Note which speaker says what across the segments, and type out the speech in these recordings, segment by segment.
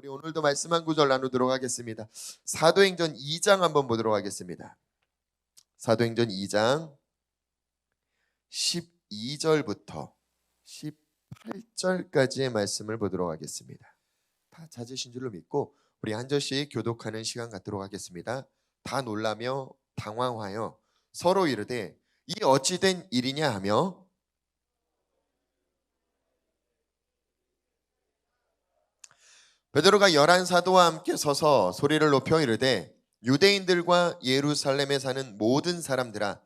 Speaker 1: 우리 오늘도 말씀 한 구절 나누도록 하겠습니다. 사도행전 2장 한번 보도록 하겠습니다. 사도행전 2장 12절부터 18절까지의 말씀을 보도록 하겠습니다. 다 찾으신 줄로 믿고 우리 한 절씩 교독하는 시간 갖도록 하겠습니다. 다 놀라며 당황하여 서로 이르되 이 어찌 된 일이냐 하며 베드로가 11사도와 함께 서서 소리를 높여 이르되 유대인들과 예루살렘에 사는 모든 사람들아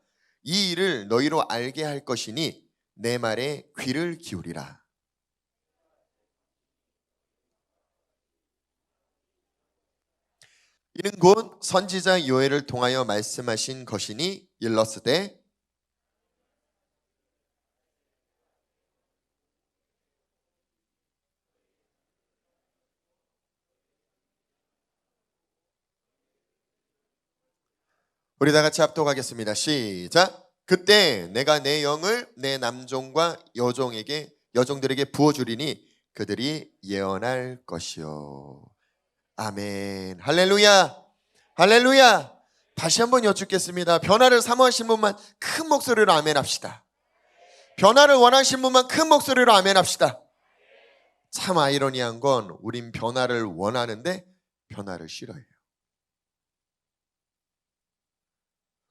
Speaker 1: 이 일을 너희로 알게 할 것이니 내 말에 귀를 기울이라. 이는 곧 선지자 요엘을 통하여 말씀하신 것이니 일러스되 우리 다 같이 합독하겠습니다. 시작. 그때 내가 내 영을 내 남종과 여종들에게 부어주리니 그들이 예언할 것이요. 아멘. 할렐루야. 할렐루야. 다시 한번 여쭙겠습니다. 변화를 사모하신 분만 큰 목소리로 아멘 합시다. 변화를 원하신 분만 큰 목소리로 아멘 합시다. 참 아이러니한 건 우린 변화를 원하는데 변화를 싫어해요.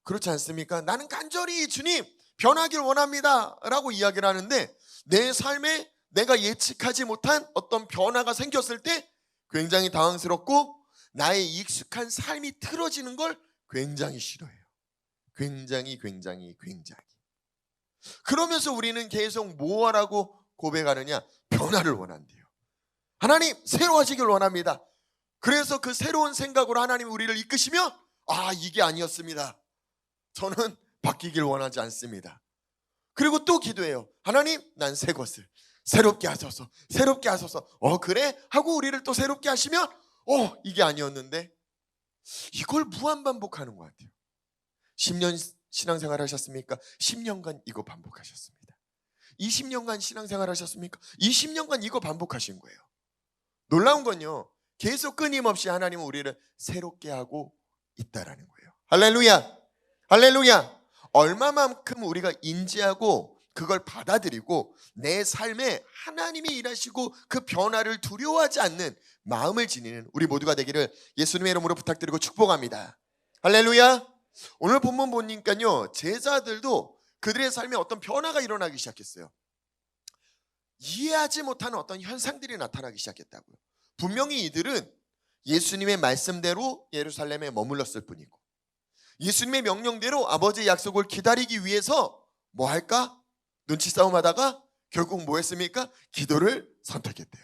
Speaker 1: 그렇지 않습니까? 나는 간절히 주님 변하길 원합니다 라고 이야기를 하는데 내 삶에 내가 예측하지 못한 어떤 변화가 생겼을 때 굉장히 당황스럽고 나의 익숙한 삶이 틀어지는 걸 굉장히 싫어해요. 굉장히. 그러면서 우리는 계속 뭐 하라고 고백하느냐? 변화를 원한대요. 하나님 새로워지길 원합니다. 그래서 그 새로운 생각으로 하나님 우리를 이끄시면 이게 아니었습니다. 저는 바뀌길 원하지 않습니다. 그리고 또 기도해요. 하나님 난 새 것을 새롭게 하소서. 새롭게 하소서. 그래? 하고 우리를 또 새롭게 하시면 이게 아니었는데 이걸 무한반복하는 것 같아요. 10년 신앙생활 하셨습니까? 10년간 이거 반복하셨습니다. 20년간 신앙생활 하셨습니까? 20년간 이거 반복하신 거예요. 놀라운 건요 계속 끊임없이 하나님은 우리를 새롭게 하고 있다라는 거예요. 할렐루야. 할렐루야. 얼마만큼 우리가 인지하고 그걸 받아들이고 내 삶에 하나님이 일하시고 그 변화를 두려워하지 않는 마음을 지니는 우리 모두가 되기를 예수님의 이름으로 부탁드리고 축복합니다. 할렐루야. 오늘 본문 보니까요 제자들도 그들의 삶에 어떤 변화가 일어나기 시작했어요. 이해하지 못하는 어떤 현상들이 나타나기 시작했다고요. 분명히 이들은 예수님의 말씀대로 예루살렘에 머물렀을 뿐이고 예수님의 명령대로 아버지의 약속을 기다리기 위해서 뭐 할까? 눈치 싸움하다가 결국 뭐 했습니까? 기도를 선택했대요.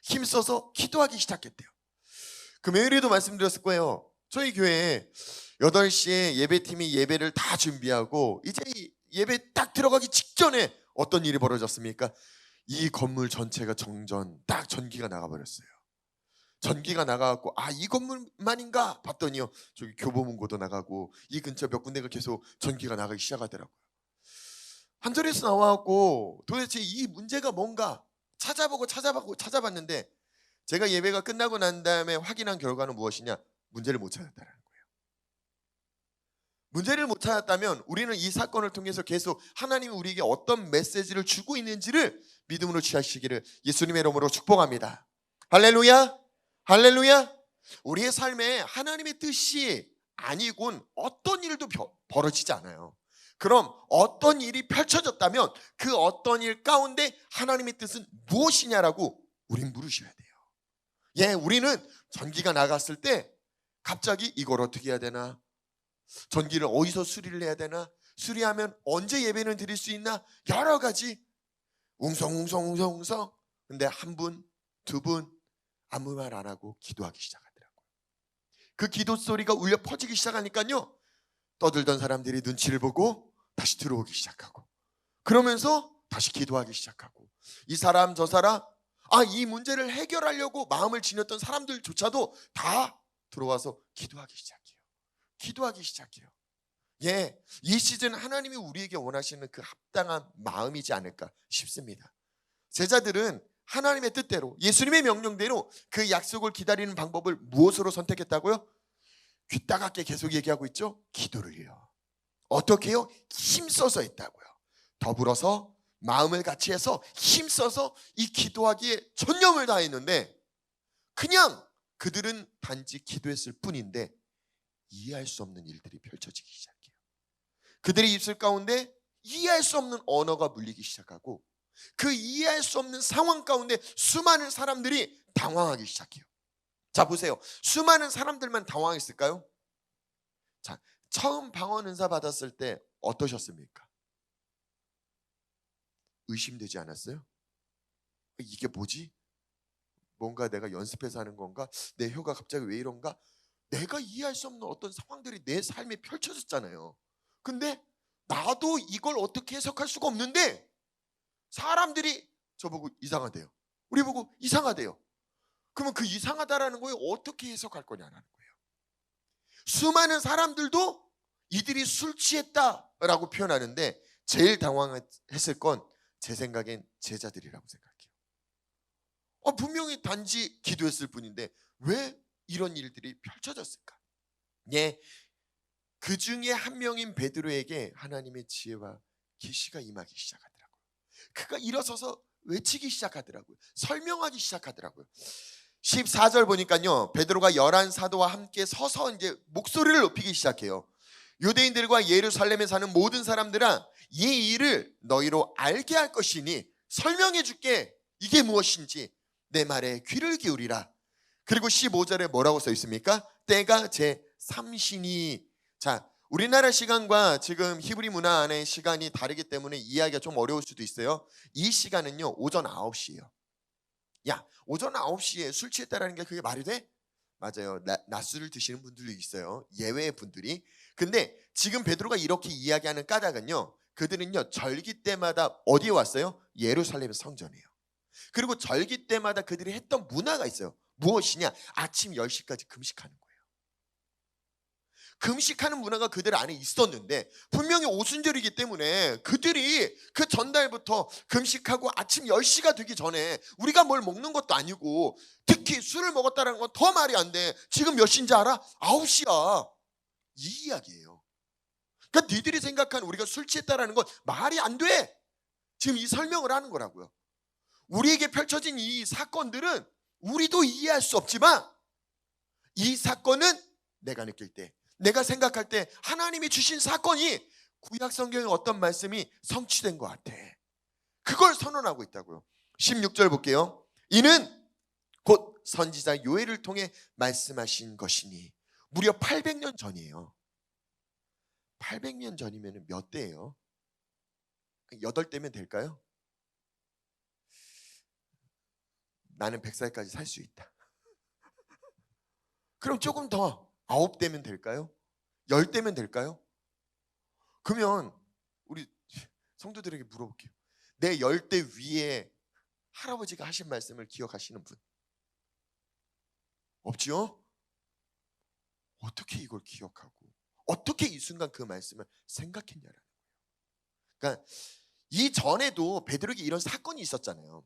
Speaker 1: 힘써서 기도하기 시작했대요. 금요일에도 말씀드렸을 거예요. 저희 교회에 8시에 예배팀이 예배를 다 준비하고 이제 예배 딱 들어가기 직전에 어떤 일이 벌어졌습니까? 이 건물 전체가 딱 전기가 나가버렸어요. 전기가 나가갖고 이 건물만인가 봤더니요 저기 교보문고도 나가고 이 근처 몇 군데가 계속 전기가 나가기 시작하더라고요. 한전에서 나와갖고 도대체 이 문제가 뭔가 찾아봤는데 제가 예배가 끝나고 난 다음에 확인한 결과는 무엇이냐? 문제를 못 찾았다는 거예요. 문제를 못 찾았다면 우리는 이 사건을 통해서 계속 하나님이 우리에게 어떤 메시지를 주고 있는지를 믿음으로 취하시기를 예수님의 이름으로 축복합니다. 할렐루야. 할렐루야. 우리의 삶에 하나님의 뜻이 아니곤 어떤 일도 벌어지지 않아요. 그럼 어떤 일이 펼쳐졌다면 그 어떤 일 가운데 하나님의 뜻은 무엇이냐라고 우린 물으셔야 돼요. 우리는 전기가 나갔을 때 갑자기 이걸 어떻게 해야 되나? 전기를 어디서 수리를 해야 되나? 수리하면 언제 예배는 드릴 수 있나? 여러 가지 웅성웅성 근데 한 분, 두 분 아무 말 안 하고 기도하기 시작하더라고요. 그 기도 소리가 울려 퍼지기 시작하니까요 떠들던 사람들이 눈치를 보고 다시 들어오기 시작하고 그러면서 다시 기도하기 시작하고 이 사람 저 사람 이 문제를 해결하려고 마음을 지녔던 사람들조차도 다 들어와서 기도하기 시작해요. 이 시즌 하나님이 우리에게 원하시는 그 합당한 마음이지 않을까 싶습니다. 제자들은 하나님의 뜻대로, 예수님의 명령대로 그 약속을 기다리는 방법을 무엇으로 선택했다고요? 귀따갑게 계속 얘기하고 있죠. 기도를요. 어떻게 해요? 힘써서 했다고요. 더불어서 마음을 같이 해서 힘써서 이 기도하기에 전념을 다했는데, 그냥 그들은 단지 기도했을 뿐인데 이해할 수 없는 일들이 펼쳐지기 시작해요. 그들의 입술 가운데 이해할 수 없는 언어가 물리기 시작하고, 그 이해할 수 없는 상황 가운데 수많은 사람들이 당황하기 시작해요. 자, 보세요. 수많은 사람들만 당황했을까요? 자, 처음 방언 은사 받았을 때 어떠셨습니까? 의심되지 않았어요? 이게 뭐지? 뭔가 내가 연습해서 하는 건가? 내 혀가 갑자기 왜 이런가? 내가 이해할 수 없는 어떤 상황들이 내 삶에 펼쳐졌잖아요. 근데 나도 이걸 어떻게 해석할 수가 없는데 사람들이 저보고 이상하대요. 우리 보고 이상하대요. 그러면 그 이상하다라는 거에 어떻게 해석할 거냐는 거예요. 수많은 사람들도 이들이 술 취했다라고 표현하는데 제일 당황했을 건 제 생각엔 제자들이라고 생각해요. 분명히 단지 기도했을 뿐인데 왜 이런 일들이 펼쳐졌을까? 예, 그 중에 한 명인 베드로에게 하나님의 지혜와 계시가 임하기 시작하더라고요. 그가 일어서서 외치기 시작하더라고요. 설명하기 시작하더라고요. 14절 보니까요, 베드로가 11 사도와 함께 서서 이제 목소리를 높이기 시작해요. 유대인들과 예루살렘에 사는 모든 사람들아, 이 일을 너희로 알게 할 것이니 설명해 줄게. 이게 무엇인지 내 말에 귀를 기울이라. 그리고 15절에 뭐라고 써 있습니까? 때가 제 3시니. 자, 우리나라 시간과 지금 히브리 문화 안의 시간이 다르기 때문에 이해하기가 좀 어려울 수도 있어요. 이 시간은요, 오전 9시예요. 야, 오전 9시에 술 취했다라는 게 그게 말이 돼? 맞아요. 낮술을 드시는 분들도 있어요. 예외의 분들이. 근데 지금 베드로가 이렇게 이야기하는 까닭은요, 그들은요 절기 때마다 어디에 왔어요? 예루살렘 성전이에요. 그리고 절기 때마다 그들이 했던 문화가 있어요. 무엇이냐? 아침 10시까지 금식하는 거예요. 금식하는 문화가 그들 안에 있었는데, 분명히 오순절이기 때문에 그들이 그 전달부터 금식하고 아침 10시가 되기 전에 우리가 뭘 먹는 것도 아니고, 특히 술을 먹었다는 건 더 말이 안 돼. 지금 몇 시인지 알아? 9시야. 이 이야기예요. 그러니까 니들이 생각하는 우리가 술 취했다라는 건 말이 안 돼. 지금 이 설명을 하는 거라고요. 우리에게 펼쳐진 이 사건들은 우리도 이해할 수 없지만, 이 사건은 내가 느낄 때, 내가 생각할 때 하나님이 주신 사건이 구약 성경의 어떤 말씀이 성취된 것 같아. 그걸 선언하고 있다고요. 16절 볼게요. 이는 곧 선지자 요엘을 통해 말씀하신 것이니. 무려 800년 전이에요. 800년 전이면 몇 대예요? 8대면 될까요? 나는 100살까지 살 수 있다. 그럼 조금 더 9대면 될까요? 10대면 될까요? 그러면 우리 성도들에게 물어볼게요. 내 10대 위에 할아버지가 하신 말씀을 기억하시는 분 없지요? 어떻게 이걸 기억하고 어떻게 이 순간 그 말씀을 생각했냐라는 거예요. 그러니까 이전에도 베드로에게 이런 사건이 있었잖아요.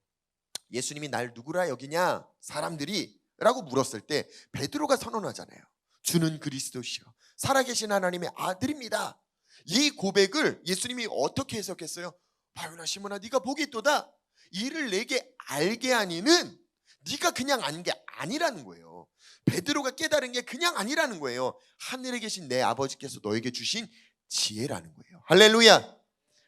Speaker 1: 예수님이 날 누구라 여기냐 사람들이 라고 물었을 때 베드로가 선언하잖아요. 주는 그리스도시요 살아계신 하나님의 아들입니다. 이 고백을 예수님이 어떻게 해석했어요? 바요나 시몬아 네가 복이 있도다. 이를 내게 알게 하니는 네가 그냥 아는 게 아니라는 거예요. 베드로가 깨달은 게 그냥 아니라는 거예요. 하늘에 계신 내 아버지께서 너에게 주신 지혜라는 거예요. 할렐루야.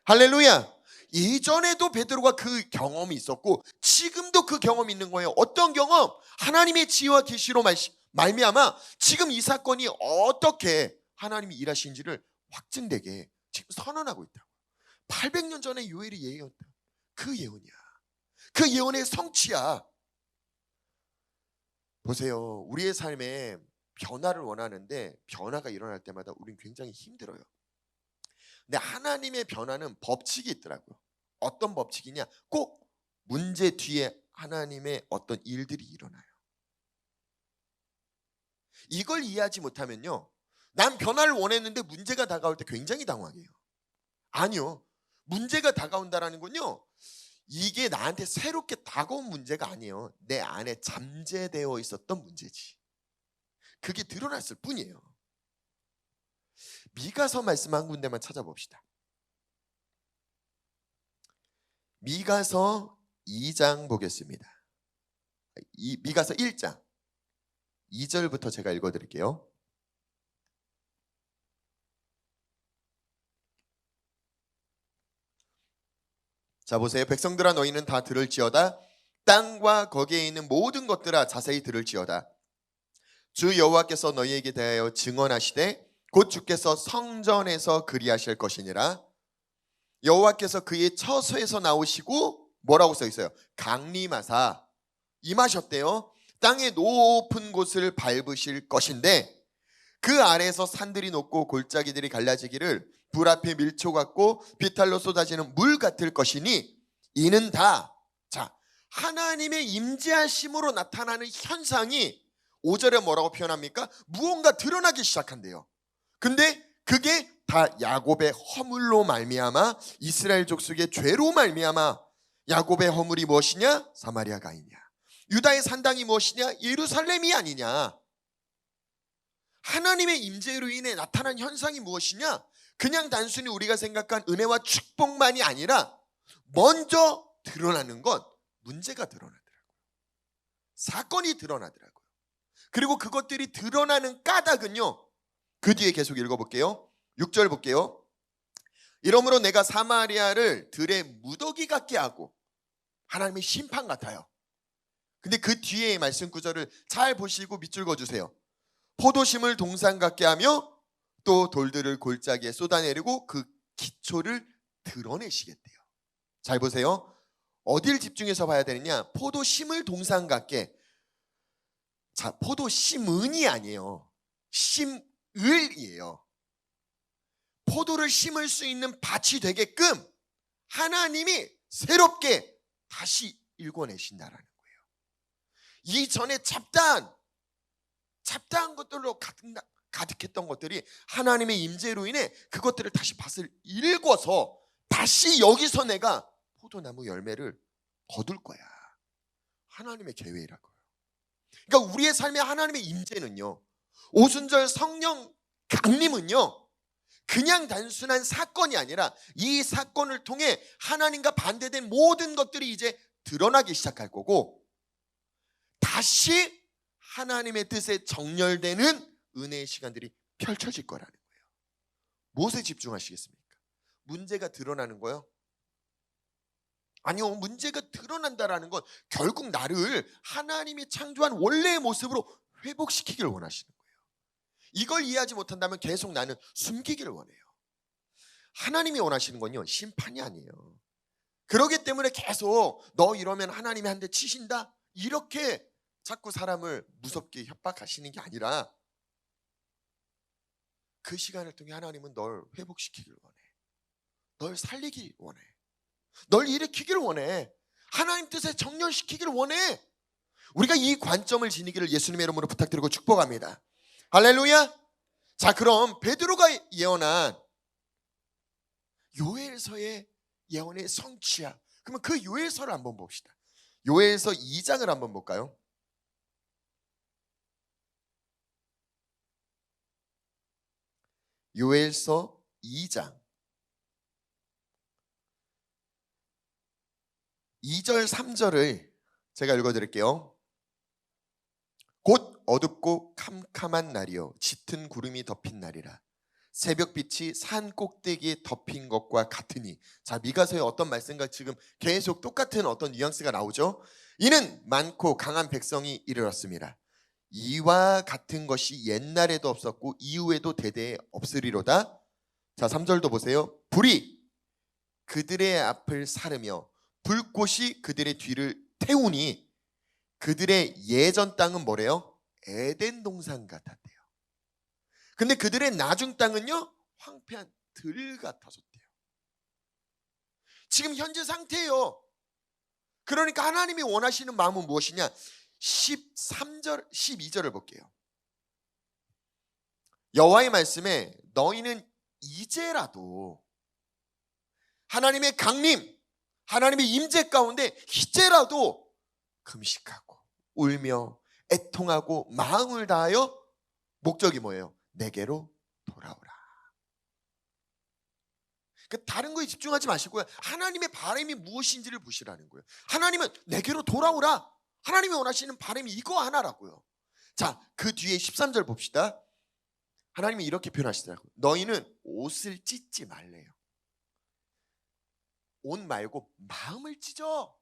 Speaker 1: 할렐루야. 이전에도 베드로가 그 경험이 있었고 지금도 그 경험이 있는 거예요. 어떤 경험? 하나님의 지혜와 계시로 말미암아 지금 이 사건이 어떻게 하나님이 일하신지를 확증되게 지금 선언하고 있다고. 800년 전에 요엘이 예언했다. 그 예언이야. 그 예언의 성취야. 보세요. 우리의 삶에 변화를 원하는데 변화가 일어날 때마다 우리는 굉장히 힘들어요. 근데 하나님의 변화는 법칙이 있더라고요. 어떤 법칙이냐? 꼭 문제 뒤에 하나님의 어떤 일들이 일어나요. 이걸 이해하지 못하면요, 난 변화를 원했는데 문제가 다가올 때 굉장히 당황해요. 아니요. 문제가 다가온다라는 건요, 이게 나한테 새롭게 다가온 문제가 아니에요. 내 안에 잠재되어 있었던 문제지. 그게 드러났을 뿐이에요. 미가서 말씀 한 군데만 찾아봅시다. 미가서 2장 보겠습니다. 미가서 1장 2절부터 제가 읽어드릴게요. 자 보세요. 백성들아 너희는 다 들을지어다. 땅과 거기에 있는 모든 것들아 자세히 들을지어다. 주 여호와께서 너희에게 대하여 증언하시되 곧 주께서 성전에서 그리하실 것이니라. 여호와께서 그의 처소에서 나오시고 뭐라고 써 있어요? 강림하사 임하셨대요. 땅의 높은 곳을 밟으실 것인데 그 아래에서 산들이 높고 골짜기들이 갈라지기를 불 앞에 밀초 같고 비탈로 쏟아지는 물 같을 것이니 이는 다 하나님의 임재하심으로 나타나는 현상이 5절에 뭐라고 표현합니까? 무언가 드러나기 시작한대요. 근데 그게 다 야곱의 허물로 말미암아 이스라엘 족속의 죄로 말미암아. 야곱의 허물이 무엇이냐? 사마리아가 아니냐. 유다의 산당이 무엇이냐? 예루살렘이 아니냐. 하나님의 임재로 인해 나타난 현상이 무엇이냐? 그냥 단순히 우리가 생각한 은혜와 축복만이 아니라 먼저 드러나는 건 문제가 드러나더라고요. 사건이 드러나더라고요. 그리고 그것들이 드러나는 까닭은요, 그 뒤에 계속 읽어볼게요. 6절 볼게요. 이러므로 내가 사마리아를 들의 무더기 같게 하고, 하나님의 심판 같아요. 근데 그 뒤에 말씀 구절을 잘 보시고 밑줄 그어주세요. 포도심을 동산 같게 하며 또 돌들을 골짜기에 쏟아내리고 그 기초를 드러내시겠대요. 잘 보세요. 어딜 집중해서 봐야 되느냐? 포도심을 동산 같게. 자, 포도심은이 아니에요. 심을이에요. 포도를 심을 수 있는 밭이 되게끔 하나님이 새롭게 다시 일궈내신다라는 거예요. 이전에 잡다한 것들로 가득했던 것들이 하나님의 임재로 인해 그것들을 다시 밭을 일궈서 다시 여기서 내가 포도나무 열매를 거둘 거야. 하나님의 계획이라고요. 그러니까 우리의 삶에 하나님의 임재는요, 오순절 성령 강림은요, 그냥 단순한 사건이 아니라 이 사건을 통해 하나님과 반대된 모든 것들이 이제 드러나기 시작할 거고, 다시 하나님의 뜻에 정렬되는 은혜의 시간들이 펼쳐질 거라는 거예요. 무엇에 집중하시겠습니까? 문제가 드러나는 거요? 아니요, 문제가 드러난다라는 건 결국 나를 하나님이 창조한 원래의 모습으로 회복시키기를 원하시는 거예요. 이걸 이해하지 못한다면 계속 나는 숨기기를 원해요. 하나님이 원하시는 건요, 심판이 아니에요. 그러기 때문에 계속 너 이러면 하나님이 한 대 치신다, 이렇게 자꾸 사람을 무섭게 협박하시는 게 아니라 그 시간을 통해 하나님은 널 회복시키기를 원해. 널 살리기 원해. 널 일으키기를 원해. 하나님 뜻에 정렬시키기를 원해. 우리가 이 관점을 지니기를 예수님의 이름으로 부탁드리고 축복합니다. 할렐루야. 자, 그럼 베드로가 예언한 요엘서의 예언의 성취야. 그러면 그 요엘서를 한번 봅시다. 요엘서 2장을 한번 볼까요? 요엘서 2장 2절 3절을 제가 읽어드릴게요. 곧 어둡고 캄캄한 날이요 짙은 구름이 덮인 날이라. 새벽빛이 산 꼭대기에 덮인 것과 같으니. 자, 미가서의 어떤 말씀과 지금 계속 똑같은 어떤 뉘앙스가 나오죠. 이는 많고 강한 백성이 이르렀습니다. 이와 같은 것이 옛날에도 없었고 이후에도 대대에 없으리로다. 자, 3절도 보세요. 불이 그들의 앞을 사르며 불꽃이 그들의 뒤를 태우니 그들의 예전 땅은 뭐래요? 에덴 동산 같았대요. 근데 그들의 나중 땅은요, 황폐한 들 같아졌대요. 지금 현재 상태예요. 그러니까 하나님이 원하시는 마음은 무엇이냐? 13절, 12절을 볼게요. 여호와의 말씀에 너희는 이제라도 하나님의 강림, 하나님의 임재 가운데 이제라도 금식하고 울며 애통하고 마음을 다하여 목적이 뭐예요? 내게로 돌아오라. 다른 거에 집중하지 마시고요, 하나님의 바람이 무엇인지를 보시라는 거예요. 하나님은 내게로 돌아오라. 하나님이 원하시는 바람이 이거 하나라고요. 자, 그 뒤에 13절 봅시다. 하나님이 이렇게 표현하시더라고요. 너희는 옷을 찢지 말래요. 옷 말고 마음을 찢어.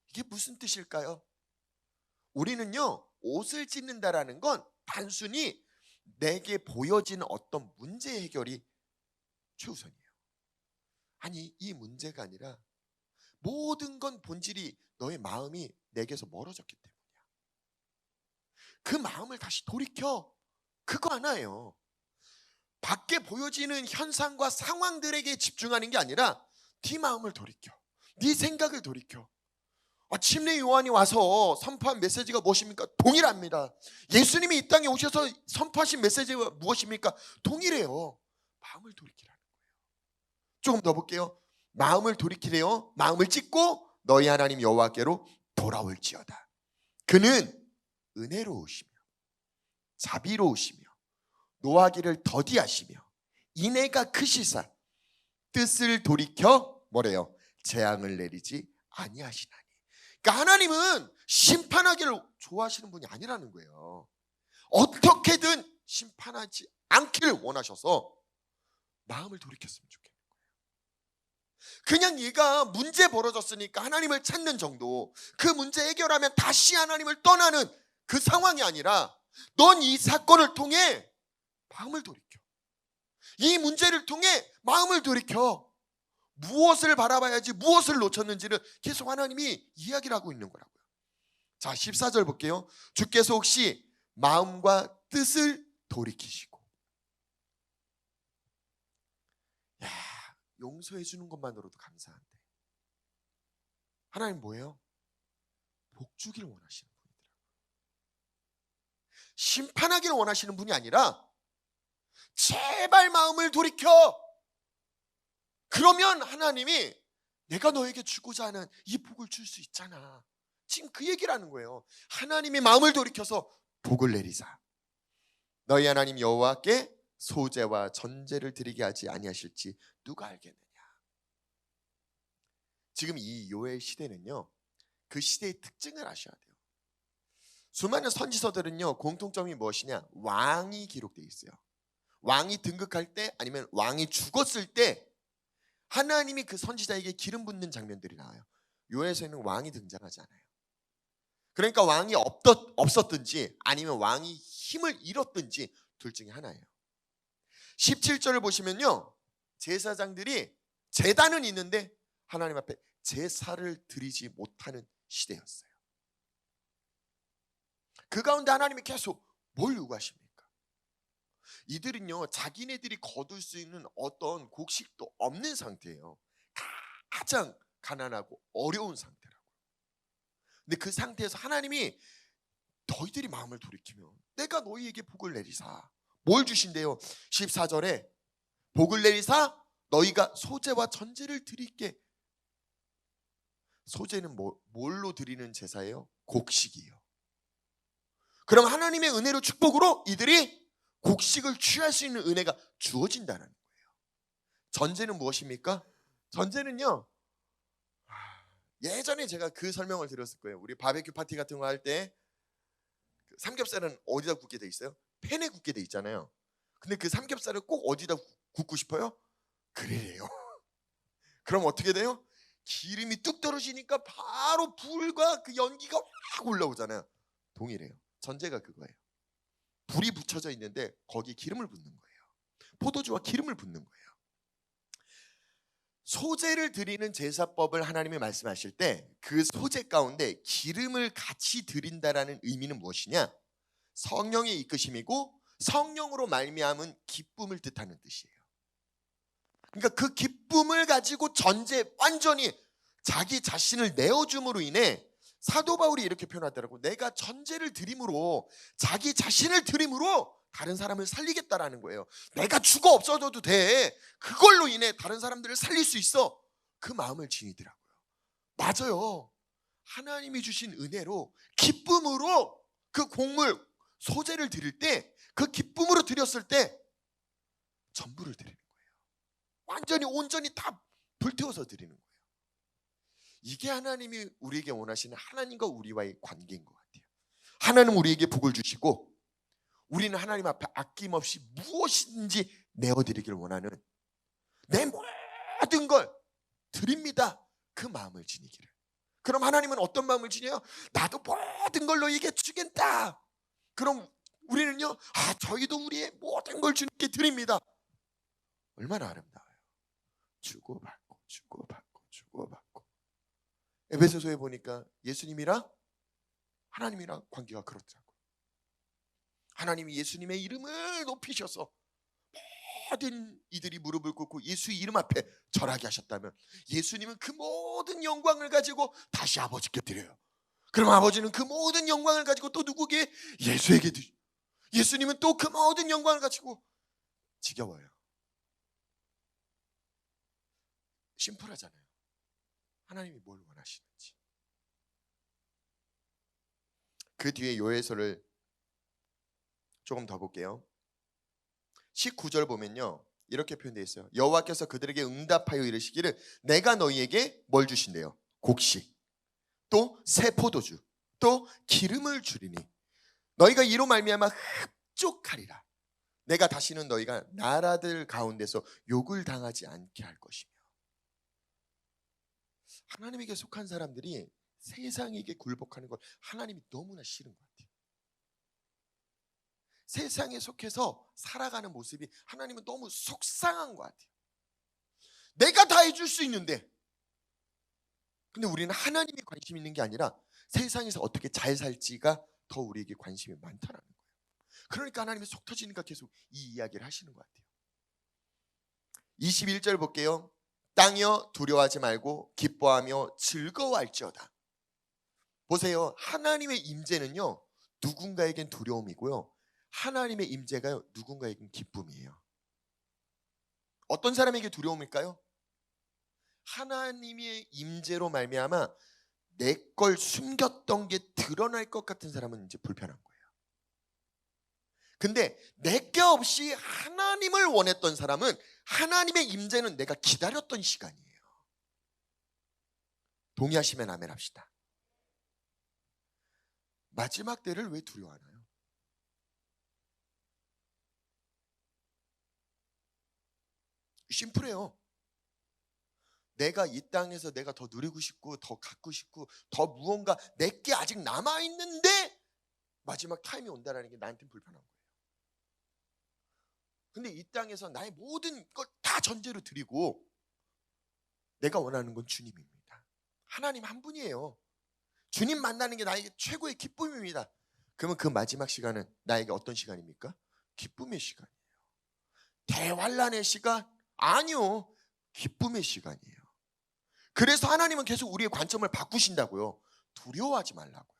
Speaker 1: 이게 무슨 뜻일까요? 우리는요, 옷을 찢는다라는 건 단순히 내게 보여지는 어떤 문제 해결이 최우선이에요. 아니, 이 문제가 아니라 모든 건 본질이 너의 마음이 내게서 멀어졌기 때문이야. 그 마음을 다시 돌이켜. 그거 하나예요. 밖에 보여지는 현상과 상황들에게 집중하는 게 아니라 네 마음을 돌이켜. 네 생각을 돌이켜. 침례 요한이 와서 선포한 메시지가 무엇입니까? 동일합니다. 예수님이 이 땅에 오셔서 선포하신 메시지가 무엇입니까? 동일해요. 마음을 돌이키라는 거예요. 조금 더 볼게요. 마음을 돌이키래요. 마음을 찢고 너희 하나님 여호와께로 돌아올지어다. 그는 은혜로우시며 자비로우시며 노하기를 더디하시며 인애가 크시사 뜻을 돌이켜 뭐래요? 재앙을 내리지 아니하시나니. 그러니까 하나님은 심판하기를 좋아하시는 분이 아니라는 거예요. 어떻게든 심판하지 않기를 원하셔서 마음을 돌이켰으면 좋겠는 거예요. 그냥 얘가 문제 벌어졌으니까 하나님을 찾는 정도, 그 문제 해결하면 다시 하나님을 떠나는 그 상황이 아니라 넌 이 사건을 통해 마음을 돌이켜. 이 문제를 통해 마음을 돌이켜. 무엇을 바라봐야지 무엇을 놓쳤는지를 계속 하나님이 이야기를 하고 있는 거라고요. 자, 14절 볼게요. 주께서 혹시 마음과 뜻을 돌이키시고. 야, 용서해 주는 것만으로도 감사한데 하나님 뭐예요? 복 주기를 원하시는 분이더라고요. 심판하기를 원하시는 분이 아니라 제발 마음을 돌이켜. 그러면 하나님이 내가 너에게 주고자 하는 이 복을 줄 수 있잖아. 지금 그 얘기를 하는 거예요. 하나님이 마음을 돌이켜서 복을 내리사 너희 하나님 여호와께 소제와 전제를 드리게 하지 아니하실지 누가 알겠느냐. 지금 이 요엘 시대는요, 그 시대의 특징을 아셔야 돼요. 수많은 선지서들은요, 공통점이 무엇이냐? 왕이 기록되어 있어요. 왕이 등극할 때 아니면 왕이 죽었을 때 하나님이 그 선지자에게 기름 붓는 장면들이 나와요. 요엘서에는 왕이 등장하지 않아요. 그러니까 왕이 없었든지 아니면 왕이 힘을 잃었든지 둘 중에 하나예요. 17절을 보시면요, 제사장들이 제단은 있는데 하나님 앞에 제사를 드리지 못하는 시대였어요. 그 가운데 하나님이 계속 뭘 요구하십니까? 이들은요, 자기네들이 거둘 수 있는 어떤 곡식도 없는 상태예요. 가장 가난하고 어려운 상태라고요. 근데 그 상태에서 하나님이 너희들이 마음을 돌이키면 내가 너희에게 복을 내리사. 뭘 주신대요? 14절에 복을 내리사 너희가 소제와 전제를 드릴게. 소제는 뭘로 드리는 제사예요? 곡식이에요. 그럼 하나님의 은혜로 축복으로 이들이 곡식을 취할 수 있는 은혜가 주어진다는 거예요. 전제는 무엇입니까? 전제는요, 예전에 제가 그 설명을 드렸을 거예요. 우리 바베큐 파티 같은 거 할 때 삼겹살은 어디다 굽게 돼 있어요? 팬에 굽게 돼 있잖아요. 근데 그 삼겹살을 꼭 어디다 굽고 싶어요? 그릴이에요. 그럼 어떻게 돼요? 기름이 뚝 떨어지니까 바로 불과 그 연기가 확 올라오잖아요. 동일해요. 전제가 그거예요. 불이 붙여져 있는데 거기에 기름을 붓는 거예요. 포도주와 기름을 붓는 거예요. 소제를 드리는 제사법을 하나님이 말씀하실 때 그 소제 가운데 기름을 같이 드린다라는 의미는 무엇이냐? 성령의 이끄심이고 성령으로 말미암은 기쁨을 뜻하는 뜻이에요. 그러니까 그 기쁨을 가지고 완전히 자기 자신을 내어줌으로 인해 사도 바울이 이렇게 표현하더라고. 내가 전제를 드림으로, 자기 자신을 드림으로 다른 사람을 살리겠다라는 거예요. 내가 죽어 없어져도 돼. 그걸로 인해 다른 사람들을 살릴 수 있어. 그 마음을 지니더라고요. 맞아요. 하나님이 주신 은혜로 기쁨으로 그 곡물 소재를 드릴 때, 그 기쁨으로 드렸을 때 전부를 드리는 거예요. 완전히 온전히 다 불태워서 드리는 거예요. 이게 하나님이 우리에게 원하시는 하나님과 우리와의 관계인 것 같아요. 하나님은 우리에게 복을 주시고 우리는 하나님 앞에 아낌없이 무엇인지 내어드리기를 원하는, 내 모든 걸 드립니다, 그 마음을 지니기를. 그럼 하나님은 어떤 마음을 지녀요? 나도 모든 걸 너에게 주겠다. 그럼 우리는요, 저희도 우리의 모든 걸 주님께 드립니다. 얼마나 아름다워요. 주고받고 주고받고 주고받고. 에베소서에 보니까 예수님이랑 하나님이랑 관계가 그렇더라고요. 하나님이 예수님의 이름을 높이셔서 모든 이들이 무릎을 꿇고 예수의 이름 앞에 절하게 하셨다면, 예수님은 그 모든 영광을 가지고 다시 아버지께 드려요. 그럼 아버지는 그 모든 영광을 가지고 또 누구에게? 예수에게 드려요. 예수님은 또 그 모든 영광을 가지고. 지겨워요. 심플하잖아요. 하나님이 뭘 원하시는지. 그 뒤에 요해서를 조금 더 볼게요. 19절 보면요, 이렇게 표현되어 있어요. 여호와께서 그들에게 응답하여 이르시기를 내가 너희에게 뭘 주신대요? 곡식, 또 새 포도주, 또 기름을 주리니 너희가 이로 말미암아 흡족하리라. 내가 다시는 너희가 나라들 가운데서 욕을 당하지 않게 할 것이며. 하나님에게 속한 사람들이 세상에게 굴복하는 걸 하나님이 너무나 싫은 것 같아요. 세상에 속해서 살아가는 모습이 하나님은 너무 속상한 것 같아요. 내가 다 해줄 수 있는데. 근데 우리는 하나님이 관심 있는 게 아니라 세상에서 어떻게 잘 살지가 더 우리에게 관심이 많다라는 거예요. 그러니까 하나님이 속 터지니까 계속 이 이야기를 하시는 것 같아요. 21절 볼게요. 땅이여 두려워하지 말고 기뻐하며 즐거워할지어다. 보세요. 하나님의 임재는요, 누군가에겐 두려움이고요, 하나님의 임재가요, 누군가에겐 기쁨이에요. 어떤 사람에게 두려움일까요? 하나님의 임재로 말미암아 내 걸 숨겼던 게 드러날 것 같은 사람은 이제 불편한 거예요. 근데 내게 없이 하나님을 원했던 사람은 하나님의 임재는 내가 기다렸던 시간이에요. 동의하시면 아멘 합시다. 마지막 때를 왜 두려워하나요? 심플해요. 내가 이 땅에서 내가 더 누리고 싶고 더 갖고 싶고 더 무언가 내게 아직 남아있는데 마지막 타임이 온다는 게 나한테는 불편한 거예요. 근데 이 땅에서 나의 모든 걸 다 전제로 드리고 내가 원하는 건 주님입니다. 하나님 한 분이에요. 주님 만나는 게 나에게 최고의 기쁨입니다. 그러면 그 마지막 시간은 나에게 어떤 시간입니까? 기쁨의 시간이에요. 대환란의 시간? 아니요. 기쁨의 시간이에요. 그래서 하나님은 계속 우리의 관점을 바꾸신다고요. 두려워하지 말라고요.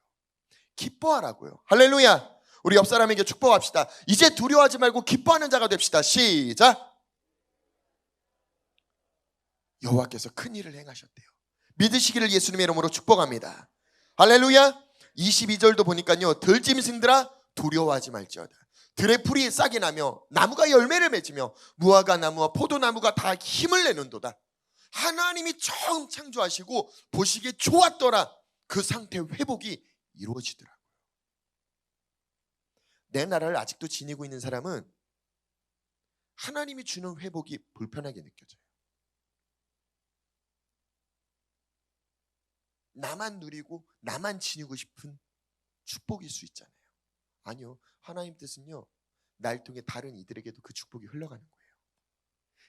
Speaker 1: 기뻐하라고요. 할렐루야. 우리 옆 사람에게 축복합시다. 이제 두려워하지 말고 기뻐하는 자가 됩시다. 시작. 여호와께서 큰 일을 행하셨대요. 믿으시기를 예수님의 이름으로 축복합니다. 할렐루야. 22절도 보니까요, 들짐승들아 두려워하지 말지어다. 들의 풀이 싹이 나며 나무가 열매를 맺으며 무화과 나무와 포도나무가 다 힘을 내는도다. 하나님이 처음 창조하시고 보시기에 좋았더라. 그 상태 회복이 이루어지더라고요. 내 나라를 아직도 지니고 있는 사람은 하나님이 주는 회복이 불편하게 느껴져요. 나만 누리고 나만 지니고 싶은 축복일 수 있잖아요. 아니요. 하나님 뜻은요, 날 통해 다른 이들에게도 그 축복이 흘러가는 거예요.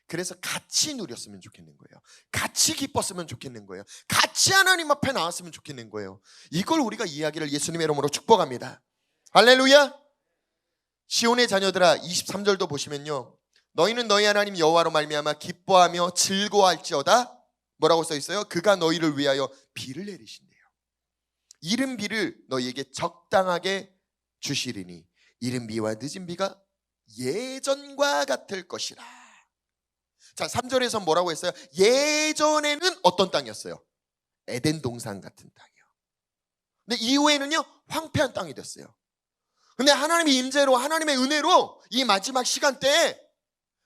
Speaker 1: 그래서 같이 누렸으면 좋겠는 거예요. 같이 기뻤으면 좋겠는 거예요. 같이 하나님 앞에 나왔으면 좋겠는 거예요. 이걸 우리가 이야기를 예수님의 이름으로 축복합니다. 할렐루야. 시온의 자녀들아, 23절도 보시면요, 너희는 너희 하나님 여호와로 말미암아 기뻐하며 즐거워할지어다. 뭐라고 써 있어요? 그가 너희를 위하여 비를 내리신대요. 이른 비를 너희에게 적당하게 주시리니 이른 비와 늦은 비가 예전과 같을 것이라. 자, 3절에서 뭐라고 했어요? 예전에는 어떤 땅이었어요? 에덴 동산 같은 땅이요. 근데 이후에는요 황폐한 땅이 됐어요. 근데 하나님의 임재로, 하나님의 은혜로 이 마지막 시간대에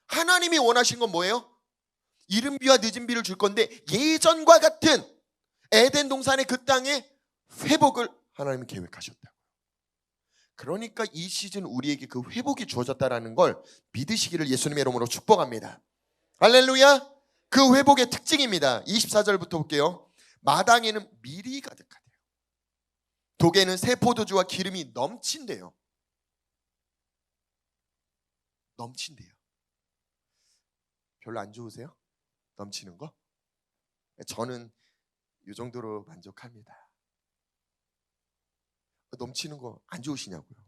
Speaker 1: 하나님이 원하신 건 뭐예요? 이른 비와 늦은 비를 줄 건데 예전과 같은 에덴 동산의 그 땅의 회복을 하나님이 계획하셨다. 그러니까 이 시즌 우리에게 그 회복이 주어졌다는 걸 믿으시기를 예수님의 이름으로 축복합니다. 할렐루야. 그 회복의 특징입니다. 24절부터 볼게요. 마당에는 밀이 가득하대요. 독에는 새 포도주와 기름이 넘친대요. 넘친대요. 별로 안 좋으세요? 넘치는 거? 저는 이 정도로 만족합니다. 넘치는 거 안 좋으시냐고요?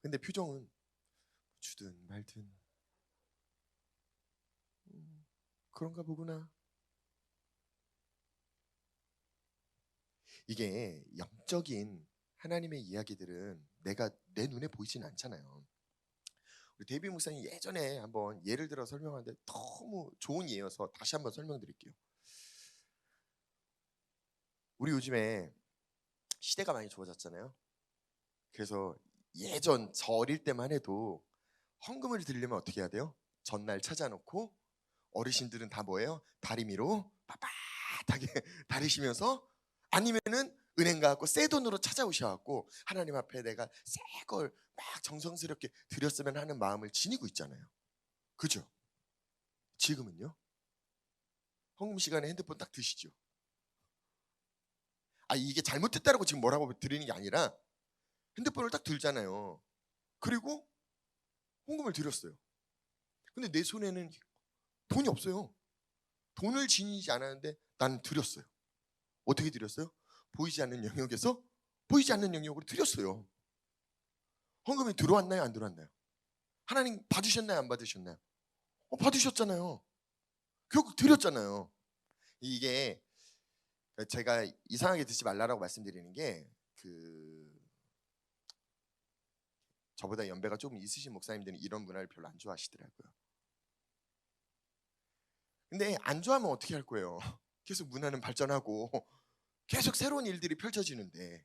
Speaker 1: 근데 표정은 주든 말든 그런가 보구나. 이게 영적인 하나님의 이야기들은 내 눈에 보이진 않잖아요. 우리 데이비 목사님 예전에 한번 예를 들어 설명하는데 너무 좋은 예여서 다시 한번 설명드릴게요. 우리 요즘에 시대가 많이 좋아졌잖아요. 그래서 예전 저 어릴 때만 해도 헌금을 드리려면 어떻게 해야 돼요? 전날 찾아놓고 어르신들은 다 뭐예요? 다리미로 빳빳하게 다리시면서, 아니면은 은행 가고 새 돈으로 찾아오셔갖고 하나님 앞에 내가 새 걸 막 정성스럽게 드렸으면 하는 마음을 지니고 있잖아요. 그죠? 지금은요? 헌금 시간에 핸드폰 딱 드시죠. 이게 잘못됐다라고 지금 뭐라고 드리는 게 아니라 핸드폰을 딱 들잖아요. 그리고 헌금을 드렸어요. 근데 내 손에는 돈이 없어요. 돈을 지니지 않았는데 나는 드렸어요. 어떻게 드렸어요? 보이지 않는 영역에서 보이지 않는 영역으로 드렸어요. 헌금이 들어왔나요? 안 들어왔나요? 하나님 받으셨나요? 안 받으셨나요? 받으셨잖아요. 결국 드렸잖아요. 이게 제가 이상하게 듣지 말라고 말씀드리는 게, 저보다 연배가 조금 있으신 목사님들은 이런 문화를 별로 안 좋아하시더라고요. 근데 안 좋아하면 어떻게 할 거예요? 계속 문화는 발전하고 계속 새로운 일들이 펼쳐지는데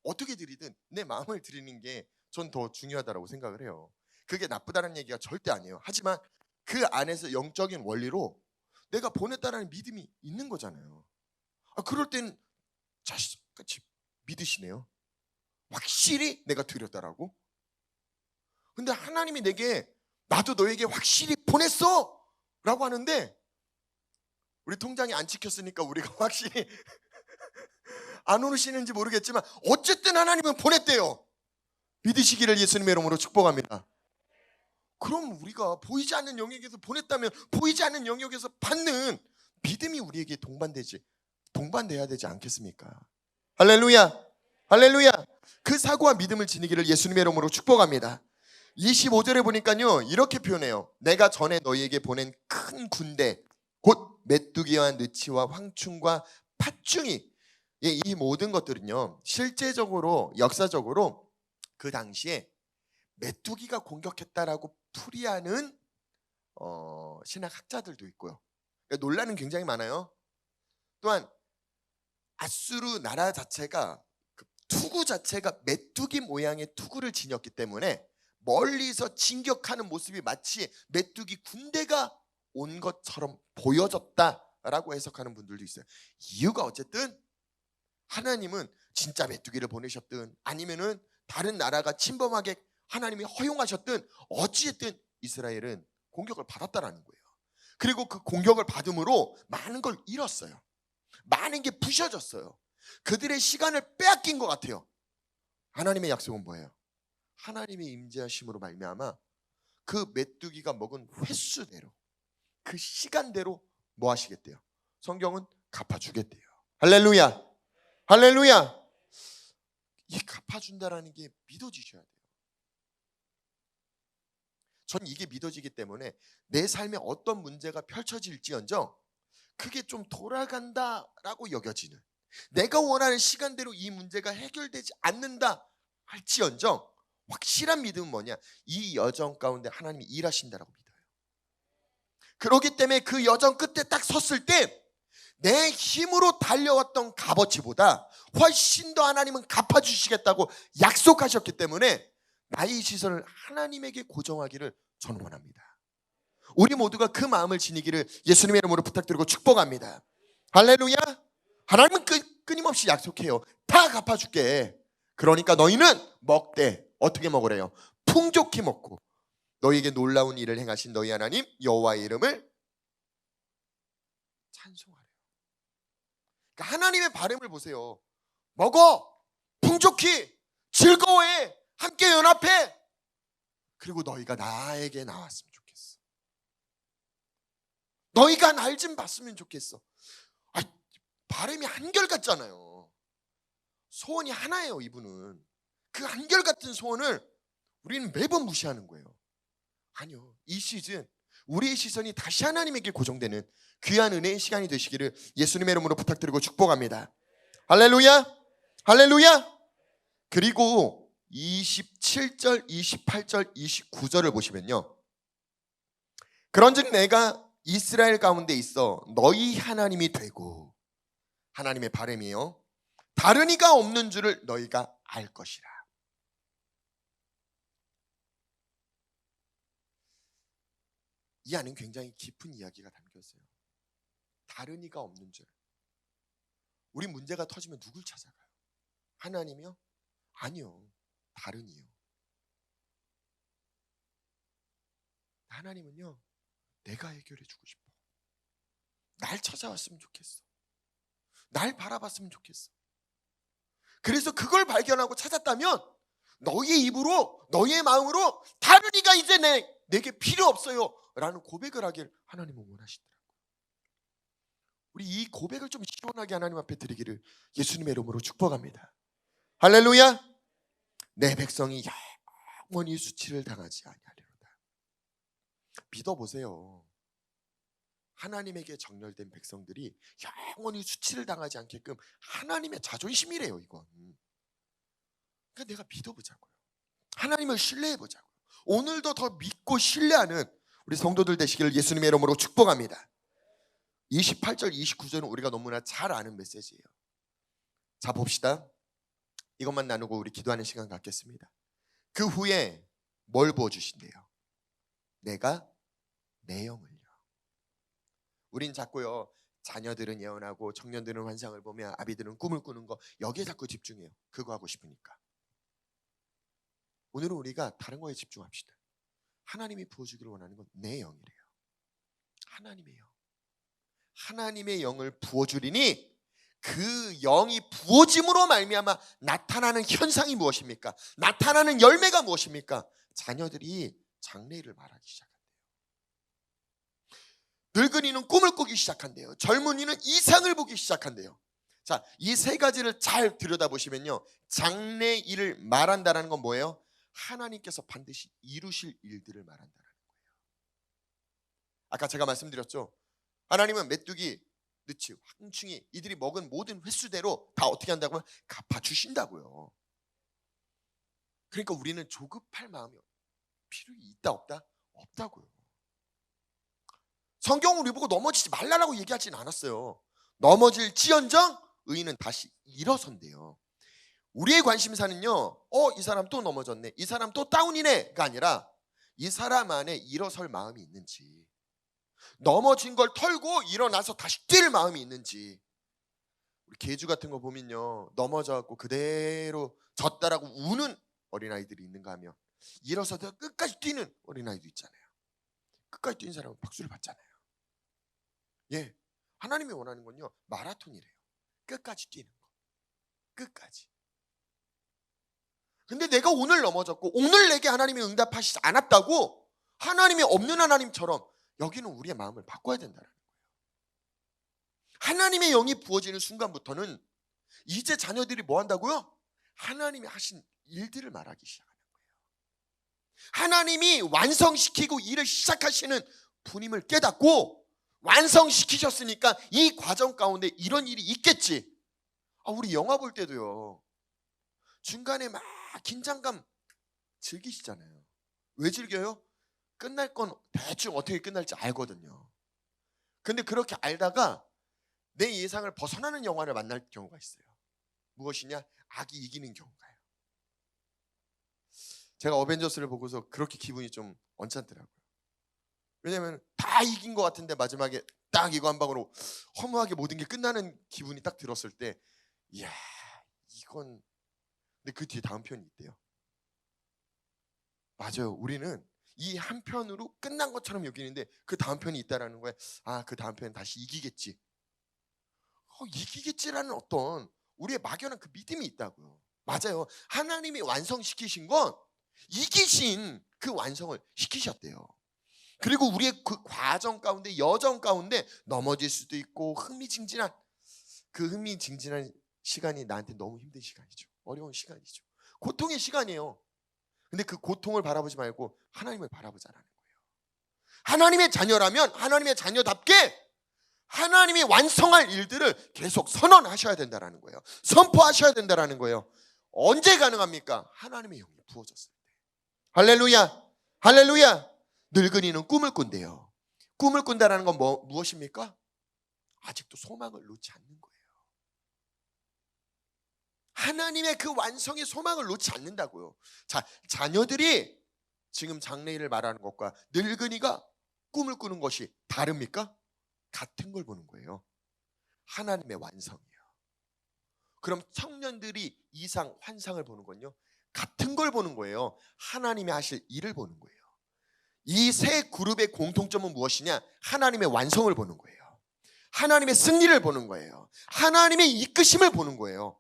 Speaker 1: 어떻게 드리든 내 마음을 드리는 게 전 더 중요하다고 생각을 해요. 그게 나쁘다는 얘기가 절대 아니에요. 하지만 그 안에서 영적인 원리로 내가 보냈다는 믿음이 있는 거잖아요. 그럴 땐 자식같이 믿으시네요. 확실히 내가 드렸다라고. 근데 하나님이 내게 나도 너에게 확실히 보냈어 라고 하는데 우리 통장이 안 찍혔으니까 우리가 확실히 안 오르시는지 모르겠지만 어쨌든 하나님은 보냈대요. 믿으시기를 예수님의 이름으로 축복합니다. 그럼 우리가 보이지 않는 영역에서 보냈다면 보이지 않는 영역에서 받는 믿음이 우리에게 동반돼야 되지 않겠습니까? 할렐루야. 할렐루야. 그 사고와 믿음을 지니기를 예수님의 이름으로 축복합니다. 25절에 보니까요 이렇게 표현해요. 내가 전에 너희에게 보낸 큰 군대 곧 메뚜기와 느치와 황충과 팥중이, 이 모든 것들은요 실제적으로 역사적으로 그 당시에 메뚜기가 공격했다라고 풀이하는 신학학자들도 있고요. 그러니까 논란은 굉장히 많아요. 또한 아수르 나라 자체가 그 투구 자체가 메뚜기 모양의 투구를 지녔기 때문에 멀리서 진격하는 모습이 마치 메뚜기 군대가 온 것처럼 보여졌다라고 해석하는 분들도 있어요. 이유가 어쨌든 하나님은 진짜 메뚜기를 보내셨든 아니면은 다른 나라가 침범하게 하나님이 허용하셨든 어찌됐든 이스라엘은 공격을 받았다라는 거예요. 그리고 그 공격을 받음으로 많은 걸 잃었어요. 많은 게 부셔졌어요. 그들의 시간을 빼앗긴 것 같아요. 하나님의 약속은 뭐예요? 하나님의 임재하심으로 말미암아 그 메뚜기가 먹은 횟수대로 그 시간대로 뭐 하시겠대요? 성경은 갚아주겠대요. 할렐루야. 할렐루야. 이 갚아준다라는 게 믿어지셔야 돼요. 전 이게 믿어지기 때문에 내 삶에 어떤 문제가 펼쳐질지언정 그게 좀 돌아간다라고 여겨지는, 내가 원하는 시간대로 이 문제가 해결되지 않는다 할지언정 확실한 믿음은 뭐냐? 이 여정 가운데 하나님이 일하신다라고 믿어요. 그렇기 때문에 그 여정 끝에 딱 섰을 때 내 힘으로 달려왔던 값어치보다 훨씬 더 하나님은 갚아주시겠다고 약속하셨기 때문에 나의 시선을 하나님에게 고정하기를 저는 원합니다. 우리 모두가 그 마음을 지니기를 예수님의 이름으로 부탁드리고 축복합니다. 할렐루야. 하나님은 끊임없이 약속해요. 다 갚아줄게. 그러니까 너희는 먹되 어떻게 먹으래요? 풍족히 먹고 너희에게 놀라운 일을 행하신 너희 하나님 여호와의 이름을 찬송하래요. 그러니까 하나님의 바람을 보세요. 먹어, 풍족히, 즐거워해, 함께 연합해. 그리고 너희가 나에게 나왔으면 좋겠어. 너희가 날 좀 봤으면 좋겠어. 바람이 한결같잖아요. 소원이 하나예요. 이분은 그 한결같은 소원을 우리는 매번 무시하는 거예요. 아니요, 이 시즌 우리의 시선이 다시 하나님에게 고정되는 귀한 은혜의 시간이 되시기를 예수님의 이름으로 부탁드리고 축복합니다. 할렐루야, 할렐루야. 그리고 27절, 28절, 29절을 보시면요, 그런즉 내가 이스라엘 가운데 있어 너희 하나님이 되고, 하나님의 바람이에요. 다른 이가 없는 줄을 너희가 알 것이라. 이 안에 굉장히 깊은 이야기가 담겨 있어요. 다른 이가 없는 줄. 우리 문제가 터지면 누굴 찾아가요? 하나님이요? 아니요, 다른 이요. 하나님은요, 내가 해결해 주고 싶어. 날 찾아왔으면 좋겠어. 날 바라봤으면 좋겠어. 그래서 그걸 발견하고 찾았다면 너희의 입으로, 너희의 마음으로 다른 이가 이제 내게 필요 없어요 라는 고백을 하길 하나님은 원하시더라고요. 우리 이 고백을 좀 시원하게 하나님 앞에 드리기를 예수님의 이름으로 축복합니다. 할렐루야. 내 백성이 영원히 수치를 당하지 아니하리로다. 믿어보세요. 하나님에게 정렬된 백성들이 영원히 수치를 당하지 않게끔 하나님의 자존심이래요, 이건. 그러니까 내가 믿어보자고요. 하나님을 신뢰해보자고요. 오늘도 더 믿고 신뢰하는 우리 성도들 되시기를 예수님의 이름으로 축복합니다. 28절, 29절은 우리가 너무나 잘 아는 메시지예요. 자, 봅시다. 이것만 나누고 우리 기도하는 시간 갖겠습니다. 그 후에 뭘 부어주신대요? 내가 내 영을요. 우린 자꾸요, 자녀들은 예언하고 청년들은 환상을 보며 아비들은 꿈을 꾸는 거, 여기에 자꾸 집중해요. 그거 하고 싶으니까. 오늘은 우리가 다른 거에 집중합시다. 하나님이 부어주기를 원하는 건 내 영이래요. 하나님의 영. 하나님의 영을 부어주리니 그 영이 부어짐으로 말미암아 나타나는 현상이 무엇입니까? 나타나는 열매가 무엇입니까? 자녀들이 장래일을 말하기 시작한대요. 늙은이는 꿈을 꾸기 시작한대요. 젊은이는 이상을 보기 시작한대요. 자, 이 세 가지를 잘 들여다보시면요, 장래일을 말한다는 건 뭐예요? 하나님께서 반드시 이루실 일들을 말한다는 거예요. 아까 제가 말씀드렸죠. 하나님은 메뚜기, 느치, 황충이 이들이 먹은 모든 횟수대로 다 어떻게 한다고요? 갚아주신다고요. 그러니까 우리는 조급할 마음이 필요가 있다 없다? 없다고요. 성경은 우리 보고 넘어지지 말라고 얘기하진 않았어요. 넘어질지언정 의인은 다시 일어선대요. 우리의 관심사는요, 이 사람 또 넘어졌네, 이 사람 또 다운이네가 아니라 이 사람 안에 일어설 마음이 있는지, 넘어진 걸 털고 일어나서 다시 뛸 마음이 있는지. 우리 계주 같은 거 보면요, 넘어져갖고 그대로 졌다라고 우는 어린아이들이 있는가 하면 일어서서 끝까지 뛰는 어린아이도 있잖아요. 끝까지 뛰는 사람은 박수를 받잖아요. 예, 하나님이 원하는 건요, 마라톤이래요. 끝까지 뛰는 거. 끝까지. 근데 내가 오늘 넘어졌고 오늘 내게 하나님이 응답하시지 않았다고 하나님이 없는 하나님처럼 여기는 우리의 마음을 바꿔야 된다는 거예요. 하나님의 영이 부어지는 순간부터는 이제 자녀들이 뭐 한다고요? 하나님이 하신 일들을 말하기 시작하는 거예요. 하나님이 완성시키고 일을 시작하시는 분임을 깨닫고, 완성시키셨으니까 이 과정 가운데 이런 일이 있겠지. 우리 영화 볼 때도요, 중간에 막 긴장감 즐기시잖아요. 왜 즐겨요? 끝날 건 대충 어떻게 끝날지 알거든요. 근데 그렇게 알다가 내 예상을 벗어나는 영화를 만날 경우가 있어요. 무엇이냐? 악이 이기는 경우가요. 제가 어벤져스를 보고서 그렇게 기분이 좀 언짢더라고요. 왜냐면 다 이긴 것 같은데 마지막에 딱 이거 한 방으로 허무하게 모든 게 끝나는 기분이 딱 들었을 때, 이야, 이건. 근데 그 뒤에 다음 편이 있대요. 맞아요. 우리는 이 한 편으로 끝난 것처럼 여기는데 그 다음 편이 있다라는 거에, 아, 그 다음 편은 다시 이기겠지. 이기겠지라는 어떤 우리의 막연한 그 믿음이 있다고요. 맞아요. 하나님이 완성시키신 건 이기신 그 완성을 시키셨대요. 그리고 우리의 그 과정 가운데, 여정 가운데 넘어질 수도 있고 흥미진진한 시간이 나한테 너무 힘든 시간이죠. 어려운 시간이죠. 고통의 시간이에요. 근데 그 고통을 바라보지 말고 하나님을 바라보자라는 거예요. 하나님의 자녀라면 하나님의 자녀답게 하나님이 완성할 일들을 계속 선언하셔야 된다는 거예요. 선포하셔야 된다는 거예요. 언제 가능합니까? 하나님의 영이 부어졌을 때. 할렐루야, 할렐루야. 늙은이는 꿈을 꾼대요. 꿈을 꾼다는 건 무엇입니까? 아직도 소망을 놓지 않는 거예요. 하나님의 그 완성의 소망을 놓지 않는다고요. 자, 자녀들이 지금 장래일을 말하는 것과 늙은이가 꿈을 꾸는 것이 다릅니까? 같은 걸 보는 거예요. 하나님의 완성이에요. 그럼 청년들이 이상 환상을 보는 건요, 같은 걸 보는 거예요. 하나님이 하실 일을 보는 거예요. 이 세 그룹의 공통점은 무엇이냐? 하나님의 완성을 보는 거예요. 하나님의 승리를 보는 거예요. 하나님의 이끄심을 보는 거예요.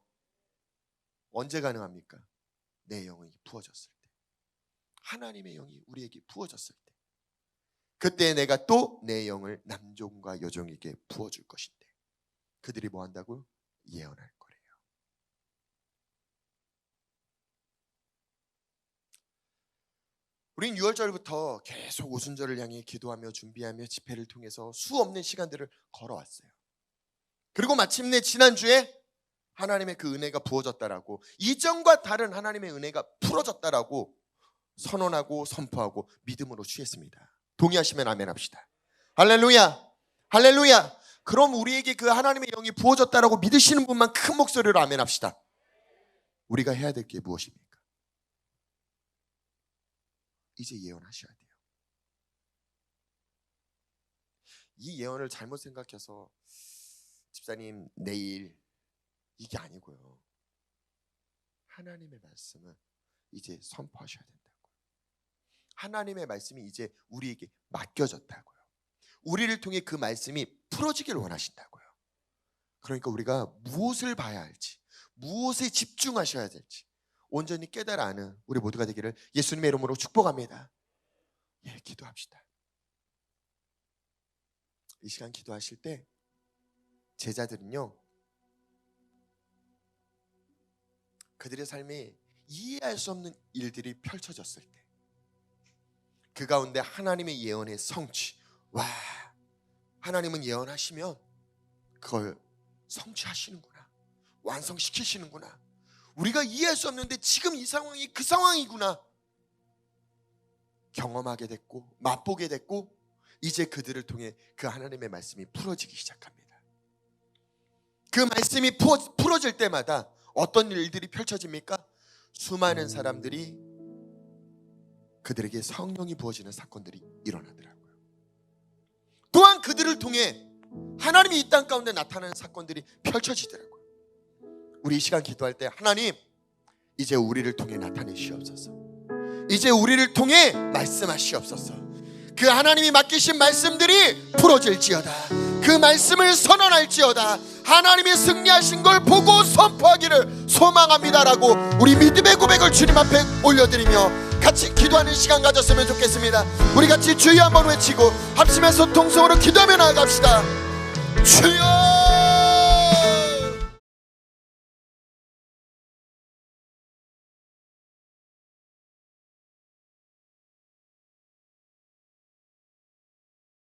Speaker 1: 언제 가능합니까? 내 영이 부어졌을 때. 하나님의 영이 우리에게 부어졌을 때. 그때 내가 또 내 영을 남종과 여종에게 부어줄 것인데, 그들이 뭐 한다고요? 예언할 거래요. 우린 6월절부터 계속 오순절을 향해 기도하며 준비하며 집회를 통해서 수없는 시간들을 걸어왔어요. 그리고 마침내 지난주에 하나님의 그 은혜가 부어졌다라고, 이전과 다른 하나님의 은혜가 풀어졌다라고 선언하고 선포하고 믿음으로 취했습니다. 동의하시면 아멘 합시다. 할렐루야, 할렐루야. 그럼 우리에게 그 하나님의 영이 부어졌다라고 믿으시는 분만 큰 목소리로 아멘 합시다. 우리가 해야 될 게 무엇입니까? 이제 예언하셔야 돼요. 이 예언을 잘못 생각해서 집사님 내일, 이게 아니고요. 하나님의 말씀은 이제 선포하셔야 된다고요. 하나님의 말씀이 이제 우리에게 맡겨졌다고요. 우리를 통해 그 말씀이 풀어지길 원하신다고요. 그러니까 우리가 무엇을 봐야 할지, 무엇에 집중하셔야 될지 온전히 깨달아 아는 우리 모두가 되기를 예수님의 이름으로 축복합니다. 예, 기도합시다. 이 시간 기도하실 때 제자들은요, 그들의 삶에 이해할 수 없는 일들이 펼쳐졌을 때 그 가운데 하나님의 예언의 성취, 와, 하나님은 예언하시면 그걸 성취하시는구나, 완성시키시는구나, 우리가 이해할 수 없는데 지금 이 상황이 그 상황이구나 경험하게 됐고 맛보게 됐고, 이제 그들을 통해 그 하나님의 말씀이 풀어지기 시작합니다. 그 말씀이 풀어질 때마다 어떤 일들이 펼쳐집니까? 수많은 사람들이, 그들에게 성령이 부어지는 사건들이 일어나더라고요. 또한 그들을 통해 하나님이 이 땅 가운데 나타나는 사건들이 펼쳐지더라고요. 우리 이 시간 기도할 때, 하나님 이제 우리를 통해 나타내시옵소서. 이제 우리를 통해 말씀하시옵소서. 그 하나님이 맡기신 말씀들이 풀어질지어다. 그 말씀을 선언할지어다. 하나님이 승리하신 걸 보고 선포하기를 소망합니다라고 우리 믿음의 고백을 주님 앞에 올려드리며 같이 기도하는 시간 가졌으면 좋겠습니다. 우리 같이 주여 한번 외치고 합심해서 통성으로 기도하며 나아갑시다. 주여,